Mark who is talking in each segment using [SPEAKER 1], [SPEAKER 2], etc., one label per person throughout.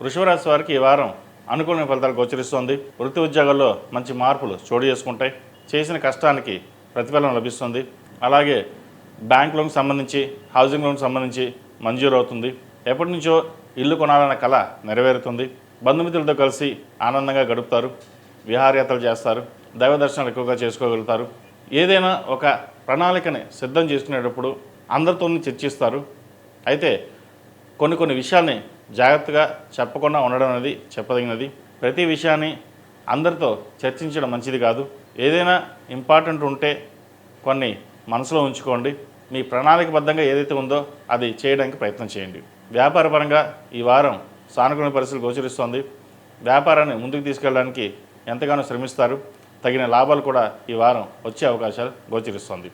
[SPEAKER 1] వృషభరాశి వారికి ఈ వారం అనుకూలమైన ఫలితాలు గోచరిస్తోంది. వృత్తి ఉద్యోగాల్లో మంచి మార్పులు చోటు చేసుకుంటాయి. చేసిన కష్టానికి ప్రతిఫలం లభిస్తుంది. అలాగే బ్యాంక్ లోన్కి సంబంధించి, హౌసింగ్ లోన్కి సంబంధించి మంజూరు అవుతుంది. ఎప్పటి నుంచో ఇల్లు కొనాలన్న కళ నెరవేరుతుంది. బంధుమిత్రులతో కలిసి ఆనందంగా గడుపుతారు. విహారయాత్రలు చేస్తారు. దైవ దర్శనాలు ఎక్కువగా చేసుకోగలుగుతారు. ఏదైనా ఒక ప్రణాళికని సిద్ధం చేసుకునేటప్పుడు అందరితో చర్చిస్తారు. అయితే కొన్ని విషయాల్ని జాగ్రత్తగా చెప్పకుండా ఉండడం అనేది చెప్పదగినది. ప్రతి విషయాన్ని అందరితో చర్చించడం మంచిది కాదు. ఏదైనా ఇంపార్టెంట్ ఉంటే కొన్ని మనసులో ఉంచుకోండి. మీ ప్రణాళికబద్ధంగా ఏదైతే ఉందో అది చేయడానికి ప్రయత్నం చేయండి. వ్యాపారపరంగా ఈ వారం సానుకూల పరిస్థితులు గోచరిస్తోంది. వ్యాపారాన్ని ముందుకు తీసుకెళ్ళడానికి ఎంతగానో శ్రమిస్తారు. తగిన లాభాలు కూడా ఈ వారం వచ్చే అవకాశాలు గోచరిస్తోంది.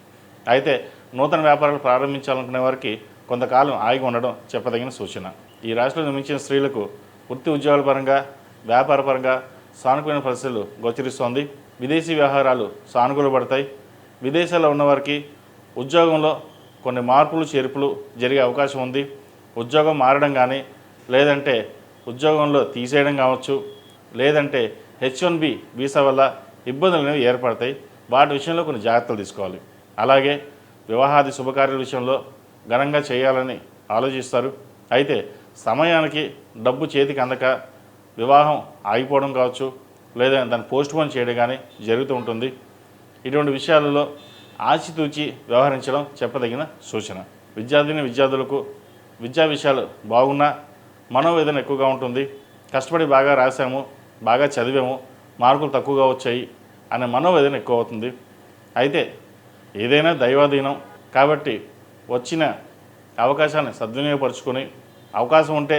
[SPEAKER 1] అయితే నూతన వ్యాపారాలు ప్రారంభించాలనుకునే వారికి కొంతకాలం ఆగి ఉండడం చెప్పదగిన సూచన. ఈ రాశిలో నిర్మించిన స్త్రీలకు వృత్తి ఉద్యోగాల పరంగా, వ్యాపార పరంగా సానుకూల పరిస్థితులు గోచరిస్తోంది. విదేశీ వ్యవహారాలు సానుకూలపడతాయి. విదేశాల్లో ఉన్నవారికి ఉద్యోగంలో కొన్ని మార్పులు చేర్పులు జరిగే అవకాశం ఉంది. ఉద్యోగం మారడం కానీ, లేదంటే ఉద్యోగంలో తీసేయడం కావచ్చు, లేదంటే H1B వీసా వల్ల ఇబ్బందులు అనేవి ఏర్పడతాయి. వాటి విషయంలో కొన్ని జాగ్రత్తలు తీసుకోవాలి. అలాగే వివాహాది శుభకార్యాల విషయంలో ఘనంగా చేయాలని ఆలోచిస్తారు. అయితే సమయానికి డబ్బు చేతికి అందక వివాహం ఆగిపోవడం కావచ్చు, లేదా దాన్ని పోస్ట్పోన్ చేయడం కానీ జరుగుతూ ఉంటుంది. ఇటువంటి విషయాలలో ఆచితూచి వ్యవహరించడం చెప్పదగిన సూచన. విద్యార్థులకు విద్యా విషయాలు బాగున్నా మనోవేదన ఎక్కువగా ఉంటుంది. కష్టపడి బాగా రాసాము, బాగా చదివాము, మార్కులు తక్కువగా వచ్చాయి అనే మనోవేదన ఎక్కువ అవుతుంది. అయితే ఏదైనా దైవాధీనం కాబట్టి వచ్చిన అవకాశాన్ని సద్వినియోగపరుచుకొని అవకాశం ఉంటే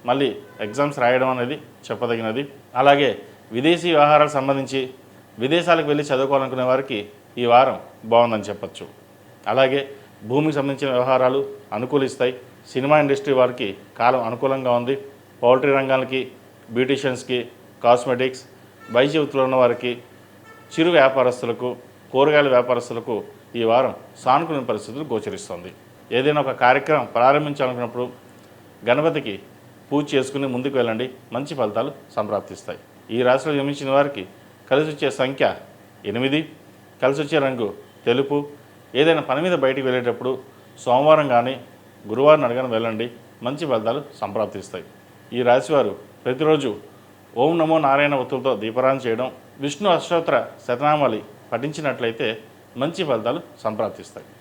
[SPEAKER 1] మళ్ళీ ఎగ్జామ్స్ రాయడం అనేది చెప్పదగినది. అలాగే విదేశీ వ్యవహారాలకు సంబంధించి విదేశాలకు వెళ్ళి చదువుకోవాలనుకునే వారికి ఈ వారం బాగుందని చెప్పచ్చు. అలాగే భూమికి సంబంధించిన వ్యవహారాలు అనుకూలిస్తాయి. సినిమా ఇండస్ట్రీ వారికి కాలం అనుకూలంగా ఉంది. పౌల్ట్రీ రంగాలకి, బ్యూటీషియన్స్కి, కాస్మెటిక్స్, వైద్య వృత్తిలో ఉన్న వారికి, చిరు వ్యాపారస్తులకు, కూరగాయల వ్యాపారస్తులకు ఈ వారం సానుకూల పరిస్థితులు గోచరిస్తుంది. ఏదైనా ఒక కార్యక్రమం ప్రారంభించాలనుకున్నప్పుడు గణపతికి పూజ చేసుకుని ముందుకు వెళ్ళండి. మంచి ఫలితాలు సంప్రాప్తిస్తాయి. ఈ రాశిలో జన్మించిన వారికి కలిసి వచ్చే సంఖ్య 8, కలిసి వచ్చే రంగు తెలుపు. ఏదైనా పని మీద బయటికి వెళ్ళేటప్పుడు సోమవారం కానీ గురువారం అడగని వెళ్ళండి. మంచి ఫలితాలు సంప్రాప్తిస్తాయి. ఈ రాశివారు ప్రతిరోజు ఓం నమో నారాయణ ఒత్తులతో దీపారాధన చేయడం, విష్ణు అష్టోత్తర శతనామావళి పఠించినట్లయితే మంచి ఫలితాలు సంప్రాప్తిస్తాయి.